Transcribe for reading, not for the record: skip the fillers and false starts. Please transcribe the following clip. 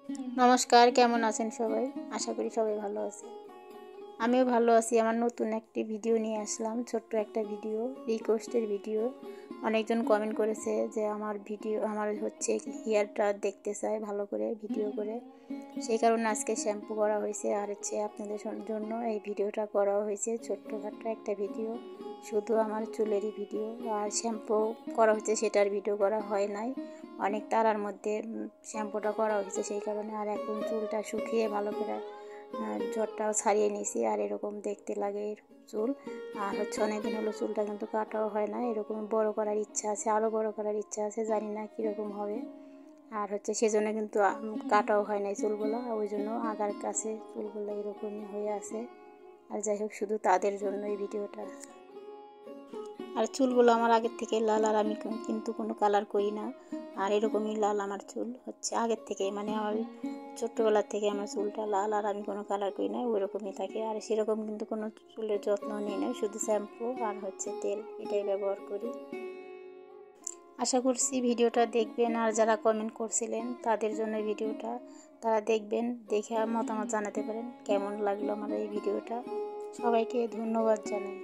নমস্কার, কেমন আছেন সবাই? আশা করি সবাই ভালো আছে। আমিও ভালো আছি। আমার নতুন একটি ভিডিও নিয়ে আসলাম, ছোট্ট একটা ভিডিও, রিকোয়েস্টের ভিডিও। অনেকজন কমেন্ট করেছে যে আমার হেয়ারটা দেখতে চায় ভালো করে ভিডিও করে। সেই কারণে আজকে শ্যাম্পু করা হয়েছে, আর আপনাদের জন্য এই ভিডিওটা করা হয়েছে। ছোট্টখাট্ট একটা ভিডিও, শুধু আমার চুলেরই ভিডিও। আর শ্যাম্পু করা হয়েছে সেটার ভিডিও করা হয় নাই, অনেক তাড়ার মধ্যে শ্যাম্পুটা করা হয়েছে সেই কারণে। আর এখন চুলটা শুকিয়ে ভালো করে জ্বরটাও ছাড়িয়ে নিয়েছি। আর এরকম দেখতে লাগে চুল। আর অনেকদিন হলো চুলটা কিন্তু কাটাও হয় না। এরকম বড় করার ইচ্ছা আছে, আরও বড় করার ইচ্ছা আছে, জানি না কীরকম হবে। আর সেজন্য কিন্তু কাটাও হয় না চুলগুলো, ওই জন্য আগার কাছে চুলগুলো এরকমই হয়ে আছে। আর যাই হোক, শুধু তাদের জন্য এই ভিডিওটা। আর চুলগুলো আমার আগের থেকে লাল, আর আমি কিন্তু কোনো কালার করি না। আর এরকমই লাল আমার চুল আগের থেকে, মানে আমার ছোট্টবেলার থেকে আমার চুলটা লাল, আর আমি কোনো কালার করি না, ওই রকমই থাকে। আর সেরকম কিন্তু কোনো চুলের যত্ন নিই না, শুধু শ্যাম্পু আর তেল, এটাই ব্যবহার করি। আশা করছি ভিডিওটা দেখবেন। আর যারা কমেন্ট করছিলেন তাদের জন্য ভিডিওটা, তারা দেখবেন, দেখে মতামত জানাতে পারেন কেমন লাগলো আমার এই ভিডিওটা। সবাইকে ধন্যবাদ জানাই।